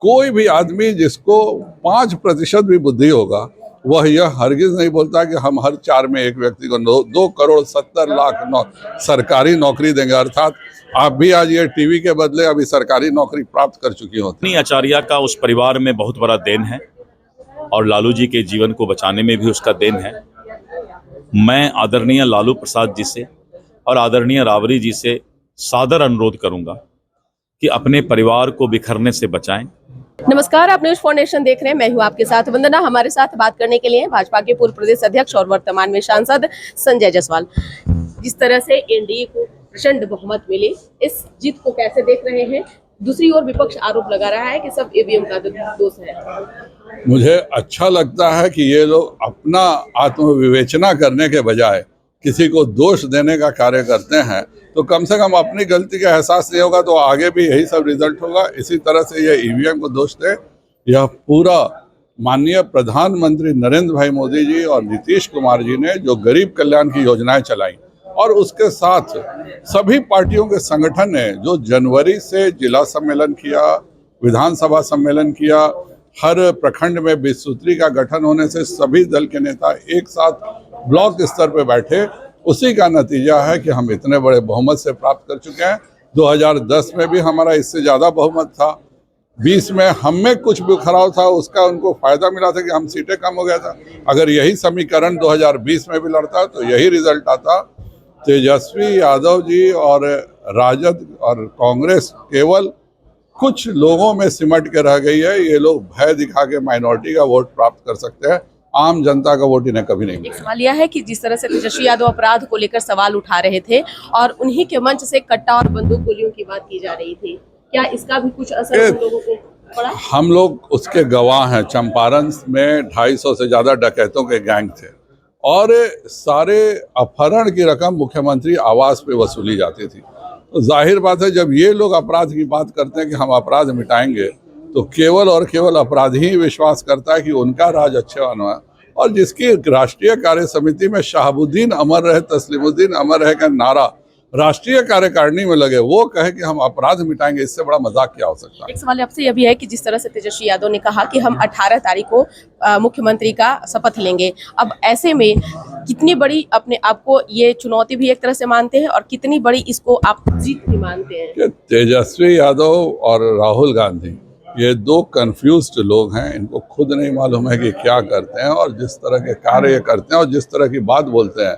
कोई भी आदमी जिसको 5% भी बुद्धि होगा वह यह हरगिज नहीं बोलता कि हम हर 4 में एक व्यक्ति को 2,70,00,000 सरकारी नौकरी देंगे। अर्थात आप भी आज ये टीवी के बदले अभी सरकारी नौकरी प्राप्त कर चुकी होती। आचार्य का उस परिवार में बहुत बड़ा देन है और लालू जी के जीवन को बचाने में भी उसका देन है। मैं आदरणीय लालू प्रसाद जी से और आदरणीय राबड़ी जी से सादर अनुरोध करूंगा कि अपने परिवार को बिखरने से बचाएं। नमस्कार, आप न्यूज फाउंडेशन देख रहे हैं। मैं हूं आपके साथ वंदना। हमारे साथ बात करने के लिए भाजपा के पूर्व प्रदेश अध्यक्ष और वर्तमान में सांसद संजय जायसवाल। जिस तरह से एनडीए को प्रचंड बहुमत मिली, इस जीत को कैसे देख रहे हैं? दूसरी ओर विपक्ष आरोप लगा रहा है कि सब ईवीएम का दोष है। मुझे अच्छा लगता है कि ये लोग अपना आत्मविवेचना करने के बजाय किसी को दोष देने का कार्य करते हैं, तो कम से कम अपनी गलती का एहसास नहीं होगा तो आगे भी यही सब रिजल्ट होगा। इसी तरह से ये ईवीएम को दोष दे, यह पूरा माननीय प्रधानमंत्री नरेंद्र भाई मोदी जी और नीतीश कुमार जी ने जो गरीब कल्याण की योजनाएं चलाई और उसके साथ सभी पार्टियों के संगठन ने जो जनवरी से जिला सम्मेलन किया, विधानसभा सम्मेलन किया, हर प्रखंड में 20 सूत्री का गठन होने से सभी दल के नेता एक साथ ब्लॉक स्तर पे बैठे, उसी का नतीजा है कि हम इतने बड़े बहुमत से प्राप्त कर चुके हैं। 2010 में भी हमारा इससे ज़्यादा बहुमत था, 20 में हम में कुछ बिखराव था, उसका उनको फायदा मिला था कि हम सीटें कम हो गया था। अगर यही समीकरण 2020 में भी लड़ता तो यही रिजल्ट आता। तेजस्वी यादव जी और राजद और कांग्रेस केवल कुछ लोगों में सिमट के रह गई है। ये लोग भय दिखा के माइनॉरिटी का वोट प्राप्त कर सकते हैं, आम जनता का वोट इन्हें कभी नहीं मिलेगा। सवाल यह है कि जिस तरह से तेजस्वी यादव अपराध को लेकर सवाल उठा रहे थे और उन्हीं के मंच से कट्टा और बंदूक गोलियों की बात की जा रही थी, क्या इसका भी कुछ असर उन लोगों को पड़ा? हम लोग उसके गवाह हैं। चंपारण में 250 से ज्यादा डकैतों के गैंग थे और सारे अपहरण की रकम मुख्यमंत्री आवास पे वसूली जाती थी। तो जाहिर बात है, जब ये लोग अपराध की बात करते हैं कि हम अपराध मिटाएंगे, तो केवल और केवल अपराधी ही विश्वास करता है कि उनका राज अच्छे होना है। और जिसकी राष्ट्रीय कार्य समिति में शहाबुद्दीन अमर रहे, तस्लीमुद्दीन अमर रहे का नारा राष्ट्रीय कार्यकारिणी में लगे, वो कहे कि हम अपराध मिटाएंगे, इससे बड़ा मजाक क्या हो सकता है? एक सवाल आपसे यह भी है कि जिस तरह से तेजस्वी यादव ने कहा कि हम 18 तारीख को मुख्यमंत्री का शपथ लेंगे, अब ऐसे में कितनी बड़ी अपने आप को ये चुनौती भी एक तरह से मानते हैं और कितनी बड़ी इसको आप जीत भी मानते हैं? तेजस्वी यादव और राहुल गांधी ये दो कंफ्यूज्ड लोग हैं। इनको खुद नहीं मालूम है कि क्या करते हैं और जिस तरह के कार्य करते हैं और जिस तरह की बात बोलते हैं,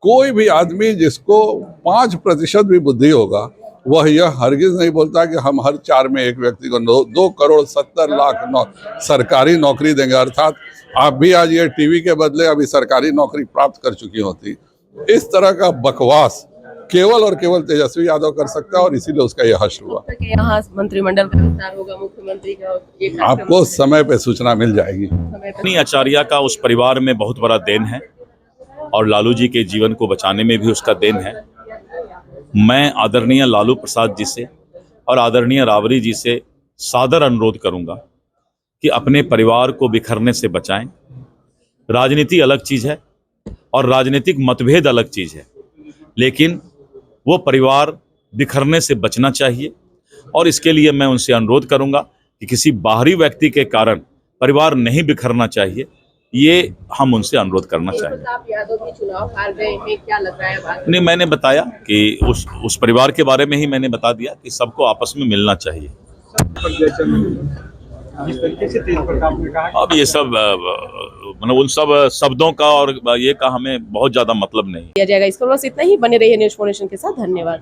कोई भी आदमी जिसको 5% भी बुद्धि होगा वह यह हरगिज नहीं बोलता कि हम हर 4 में एक व्यक्ति को 2,70,00,000 सरकारी नौकरी देंगे। अर्थात आप भी आज ये टीवी के बदले अभी सरकारी नौकरी प्राप्त कर चुकी होती। इस तरह का बकवास केवल और केवल तेजस्वी यादव कर सकता है और इसीलिए उसका यह हश्र हुआ। यहाँ मंत्रिमंडल का विस्तार होगा, मुख्यमंत्री का आपको समय पे सूचना मिल जाएगी। आचार्य का उस परिवार में बहुत बड़ा देन है और लालू जी के जीवन को बचाने में भी उसका देन है। मैं आदरणीय लालू प्रसाद जी से और आदरणीय राबड़ी जी से सादर अनुरोध करूंगा कि अपने परिवार को बिखरने से बचाएं। राजनीति अलग चीज़ है और राजनीतिक मतभेद अलग चीज़ है, लेकिन वो परिवार बिखरने से बचना चाहिए और इसके लिए मैं उनसे अनुरोध करूंगा कि किसी बाहरी व्यक्ति के कारण परिवार नहीं बिखरना चाहिए। ये हम उनसे अनुरोध करना चाहिए। आप यादव भी चुनाव हार गए हैं, क्या लग रहा है बात? नहीं, मैंने बताया कि उस परिवार के बारे में ही मैंने बता दिया कि सबको आपस में मिलना चाहिए। जिस तरीके से तेज प्रताप ने कहा, अब ये सब मतलब उन सब शब्दों का और ये का हमें बहुत ज्यादा मतलब नहीं किया जाएगा। इस पर बस इतना ही। बने रहिए न्यूज फाउंडेशन के साथ। धन्यवाद।